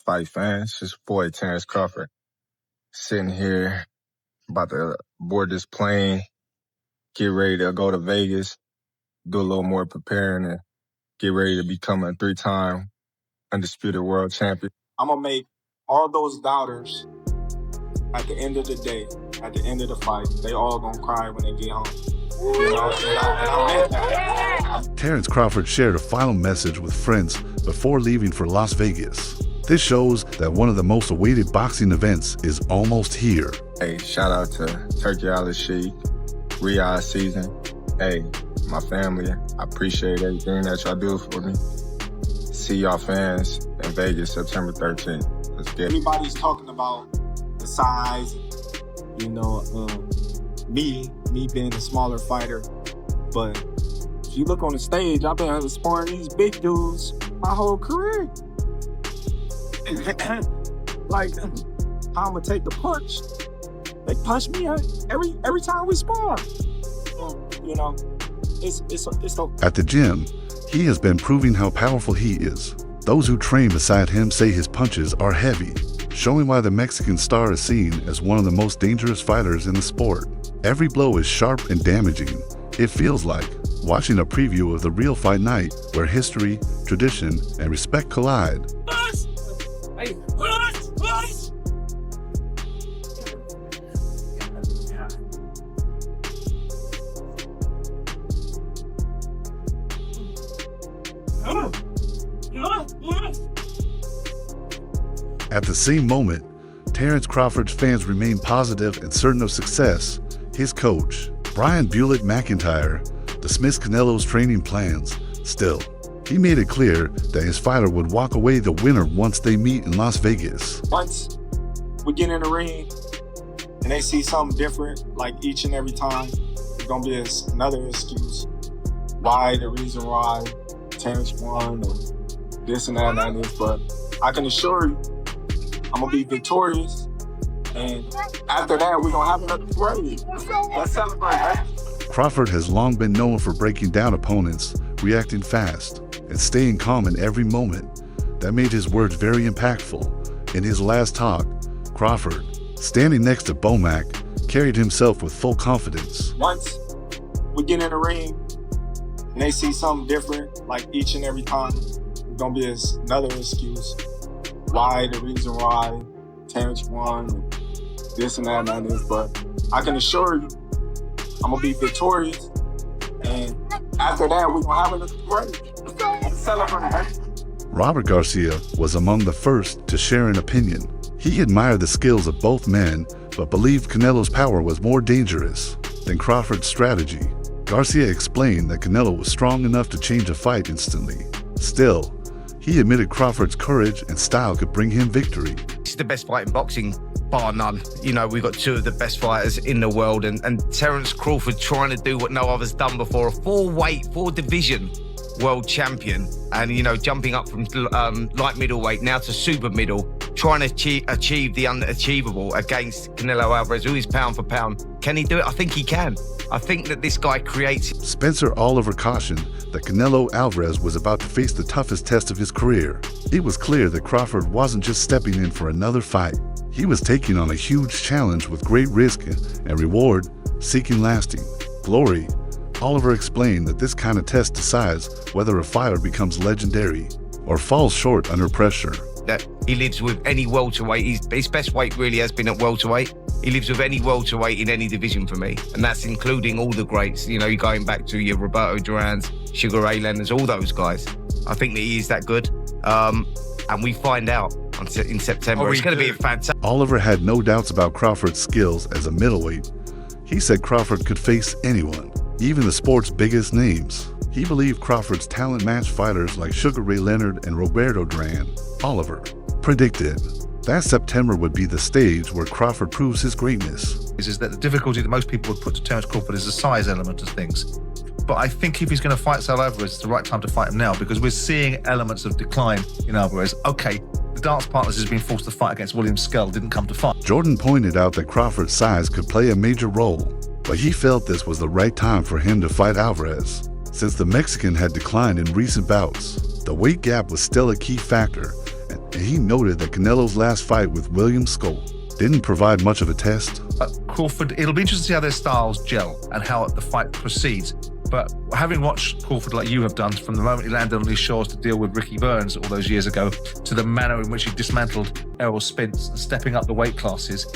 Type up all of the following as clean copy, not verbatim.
fight fans? It's your boy Terence Crawford, sitting here about to board this plane, get ready to go to Vegas, do a little more preparing, and get ready to become a 3-time undisputed world champion. I'm gonna make all those doubters at the end of the day, at the end of the fight, they all gonna cry when they get home. You know, and I meant that. Terence Crawford shared a final message with friends before leaving for Las Vegas. This shows that one of the most awaited boxing events is almost here. Hey, shout out to Turkey Island Sheik, Riyadh season. Hey, my family, I appreciate everything that y'all do for me. See y'all fans in Vegas September 13th. Let's get it. Everybody's talking about the size, you know, me being a smaller fighter, but if you look on the stage, I've been sparring these big dudes my whole career. Like, how I'm gonna take the punch? They punch me every time we spar. You know, it's okay. At the gym, he has been proving how powerful he is. Those who train beside him say his punches are heavy, showing why the Mexican star is seen as one of the most dangerous fighters in the sport. Every blow is sharp and damaging. It feels like watching a preview of the real fight night where history, tradition, and respect collide. At the same moment, Terence Crawford's fans remain positive and certain of success. His coach, Brian Bullitt McIntyre, dismissed Canelo's training plans. Still, he made it clear that his fighter would walk away the winner once they meet in Las Vegas. Once we get in the ring and they see something different, like each and every time, it's gonna be another excuse. Why, the reason why Terence won, or this and that and this, but I can assure you, I'm gonna be victorious. And after that, we're gonna have another parade. Let's celebrate, right? Crawford has long been known for breaking down opponents, reacting fast, and staying calm in every moment. That made his words very impactful. In his last talk, Crawford, standing next to Bomac, carried himself with full confidence. Once we get in the ring and they see something different, like each and every time, it's gonna be another excuse. Why, the reason why Terence won, and this and that and this, but I can assure you, I'm gonna be victorious. And after that, we're gonna have another parade. Let's celebrate, right? Robert Garcia was among the first to share an opinion. He admired the skills of both men, but believed Canelo's power was more dangerous than Crawford's strategy. Garcia explained that Canelo was strong enough to change a fight instantly. Still, he admitted Crawford's courage and style could bring him victory. It's the best fight in boxing, bar none. You know, we've got two of the best fighters in the world, and Terence Crawford trying to do what no other's done before, a four division world champion, and, you know, jumping up from light middleweight now to super middle, trying to achieve the unachievable against Canelo Alvarez, who is pound for pound. Can he do it? I think he can. I think that this guy creates. Spencer Oliver cautioned that Canelo Alvarez was about to face the toughest test of his career. It was clear that Crawford wasn't just stepping in for another fight. He was taking on a huge challenge with great risk and reward, seeking lasting glory. Oliver explained that this kind of test decides whether a fighter becomes legendary or falls short under pressure. That he lives with any welterweight. His best weight really has been at welterweight. He lives with any welterweight in any division for me, and that's including all the greats. You know, you're going back to your Roberto Duran's, Sugar Ray Leonard's, all those guys. I think that he is that good, and we find out in September. It's going to be a fantastic. Oliver had no doubts about Crawford's skills as a middleweight. He said Crawford could face anyone, even the sport's biggest names. He believed Crawford's talent matched fighters like Sugar Ray Leonard and Roberto Duran. Oliver predicted that September would be the stage where Crawford proves his greatness. Is that the difficulty that most people would put to Terence Crawford is the size element of things. But I think if he's going to fight Alvarez, it's the right time to fight him now, because we're seeing elements of decline in Alvarez. Okay, the dance partners has been forced to fight against William Skell, didn't come to fight. Jordan pointed out that Crawford's size could play a major role, but he felt this was the right time for him to fight Alvarez. Since the Mexican had declined in recent bouts, the weight gap was still a key factor, and he noted that Canelo's last fight with William Scope didn't provide much of a test. Crawford, it'll be interesting to see how their styles gel and how the fight proceeds. But having watched Crawford like you have done, from the moment he landed on his shores to deal with Ricky Burns all those years ago, to the manner in which he dismantled Errol Spence and stepping up the weight classes,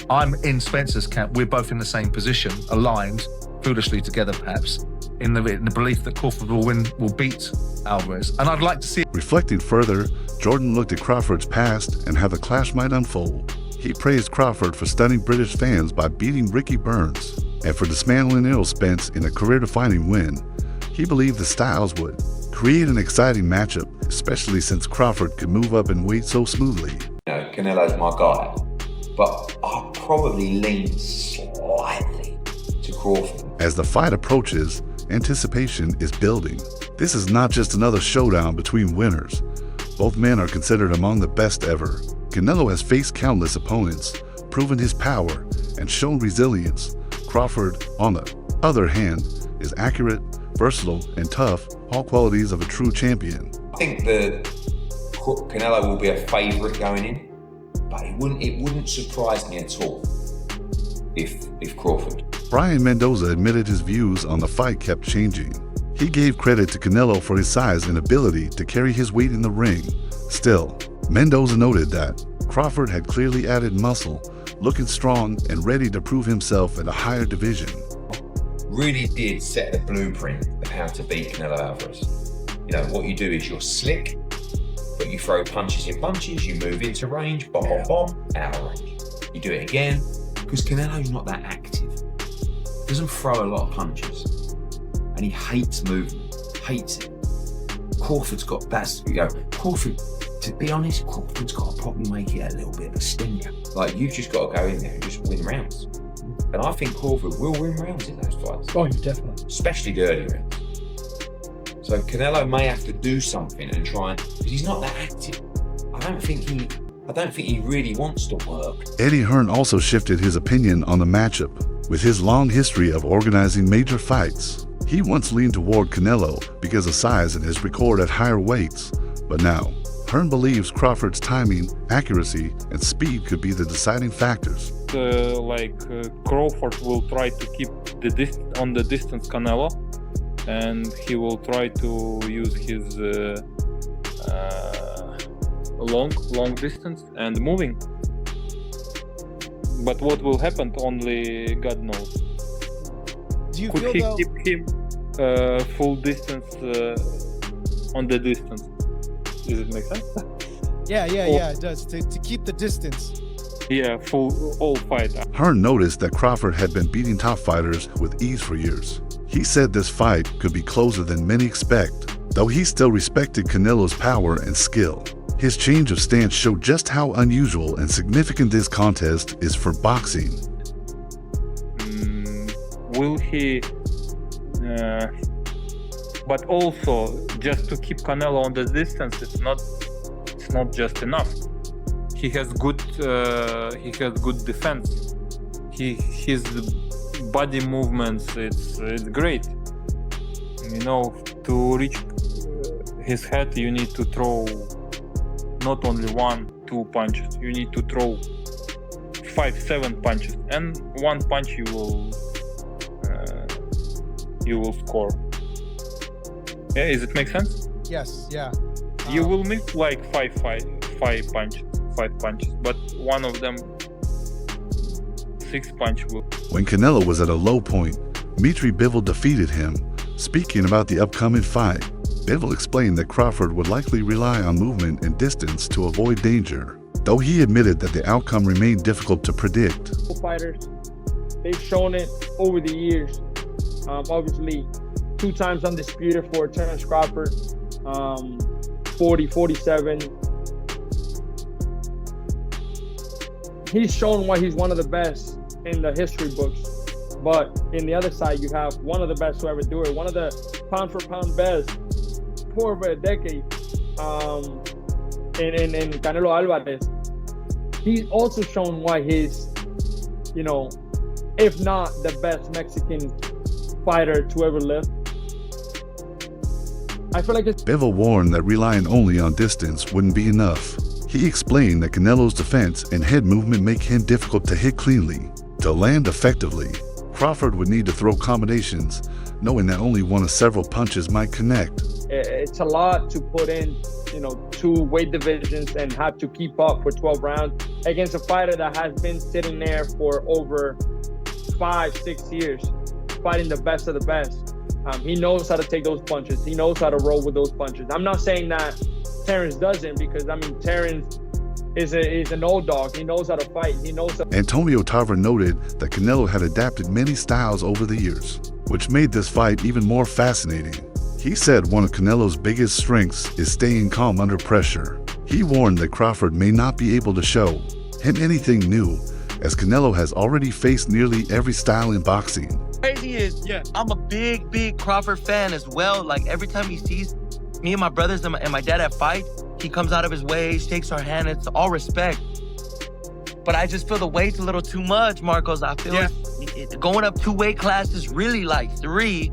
I'm in Spencer's camp. We're both in the same position, aligned, foolishly together perhaps, in the belief that Crawford will beat Alvarez. And I'd like to see... Reflecting further, Jordan looked at Crawford's past and how the clash might unfold. He praised Crawford for stunning British fans by beating Ricky Burns, and for dismantling Errol Spence in a career-defining win. He believed the styles would create an exciting matchup, especially since Crawford could move up in weight so smoothly. You know, Canelo's my guy, but I'll probably lean slightly to Crawford. As the fight approaches, anticipation is building. This is not just another showdown between winners. Both men are considered among the best ever. Canelo has faced countless opponents, proven his power, and shown resilience. Crawford, on the other hand, is accurate, versatile, and tough, all qualities of a true champion. I think that Canelo will be a favourite going in, but it wouldn't surprise me at all if Crawford. Brian Mendoza admitted his views on the fight kept changing. He gave credit to Canelo for his size and ability to carry his weight in the ring. Still, Mendoza noted that Crawford had clearly added muscle, looking strong and ready to prove himself at a higher division. Really did set the blueprint of how to beat Canelo Alvarez. You know, what you do is you're slick, but you throw punches in bunches, you move into range, bomb, bomb, bomb, out of range. You do it again, because Canelo's not that active. He doesn't throw a lot of punches, and he hates movement, hates it. Crawford's got, Crawford, to be honest, Crawford's got to probably make it a little bit of a stinger. Like, you've just got to go in there and just win rounds. And I think Crawford will win rounds in those fights. Oh, definitely. Especially the early rounds. So Canelo may have to do something and try and, because he's not that active. I don't think he really wants to work. Eddie Hearn also shifted his opinion on the matchup. With his long history of organizing major fights, he once leaned toward Canelo because of size and his record at higher weights. But now, Hearn believes Crawford's timing, accuracy, and speed could be the deciding factors. Crawford will try to keep on the distance Canelo, and he will try to use his long distance and moving. But what will happen, only God knows. Do you Could feel he keep him full distance on the distance? Does it make sense? Yeah, it does. To keep the distance. Yeah, all fight. Hearn noticed that Crawford had been beating top fighters with ease for years. He said this fight could be closer than many expect, though he still respected Canelo's power and skill. His change of stance showed just how unusual and significant this contest is for boxing. Will he... but also, just to keep Canelo on the distance, it's not just enough. He has good defense. His body movements, it's great. You know, to reach his head, you need to throw not only 1-2 punches. You need to throw 5-7 punches, and one punch you will score. Yeah, does it make sense? Yes, yeah. You will miss like five punches, but one of them 6 punch will. When Canelo was at a low point, Dmitry Bivol defeated him. Speaking about the upcoming fight, Bivol explained that Crawford would likely rely on movement and distance to avoid danger, though he admitted that the outcome remained difficult to predict. Fighters, they've shown it over the years. Obviously, 2 times undisputed for Terence Crawford, 47. He's shown why he's one of the best in the history books. But in the other side, you have one of the best to ever do it, one of the pound for pound best for over a decade, in Canelo Alvarez. He's also shown why he's, if not the best Mexican fighter to ever live. I feel like it's... Bivol warned that relying only on distance wouldn't be enough. He explained that Canelo's defense and head movement make him difficult to hit cleanly. To land effectively, Crawford would need to throw combinations, knowing that only one of several punches might connect. It's a lot to put in, 2 weight divisions and have to keep up for 12 rounds against a fighter that has been sitting there for over 5-6 years, fighting the best of the best. He knows how to take those punches. He knows how to roll with those punches. I'm not saying that Terence doesn't, because Terence is an old dog. He knows how to fight. He knows how. Antonio Tarver noted that Canelo had adapted many styles over the years, which made this fight even more fascinating. He said one of Canelo's biggest strengths is staying calm under pressure. He warned that Crawford may not be able to show him anything new, as Canelo has already faced nearly every style in boxing. Crazy is, I'm a big Crawford fan as well. Like, every time he sees me and my brothers and my dad at fight, he comes out of his way, shakes our hand. It's all respect. But I just feel the weight's a little too much, Marcos. I feel going up 2 weight classes, really like 3.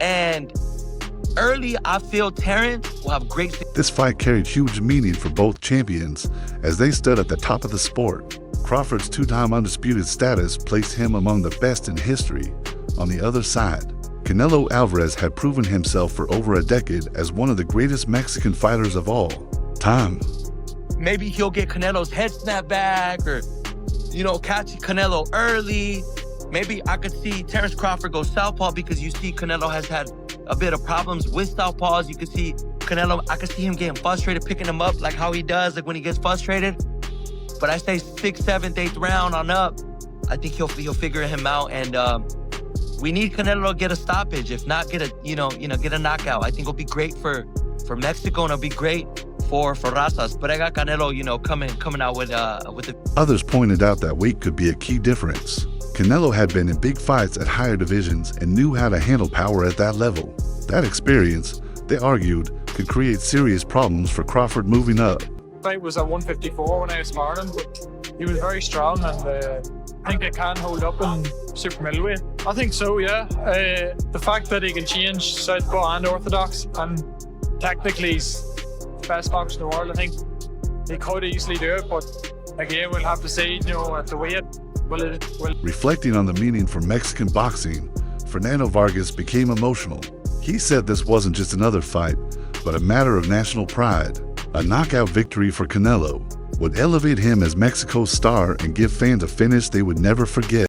And early, I feel Terence will have great. This fight carried huge meaning for both champions as they stood at the top of the sport. Crawford's 2-time undisputed status placed him among the best in history. On the other side, Canelo Alvarez had proven himself for over a decade as one of the greatest Mexican fighters of all time. Maybe he'll get Canelo's head snapped back, or, catch Canelo early. Maybe I could see Terence Crawford go southpaw, because you see Canelo has had a bit of problems with southpaws. You could see Canelo, I could see him getting frustrated, picking him up like how he does, like when he gets frustrated. But I say 6th, 7th, 8th round on up, I think he'll figure him out. And we need Canelo to get a stoppage, if not get a get a knockout. I think it'll be great for Mexico, and it'll be great for Razas. But I got Canelo, coming out with the. Others pointed out that weight could be a key difference. Canelo had been in big fights at higher divisions and knew how to handle power at that level. That experience, they argued, could create serious problems for Crawford moving up. Fight was at 154 when I was sparring, but he was very strong, and I think it can hold up in super middleweight. I think so, yeah. The fact that he can change southpaw and orthodox, and technically he's the best boxer in the world, I think he could easily do it, but again, we'll have to see, at the weight. Reflecting on the meaning for Mexican boxing, Fernando Vargas became emotional. He said this wasn't just another fight, but a matter of national pride. A knockout victory for Canelo would elevate him as Mexico's star and give fans a finish they would never forget.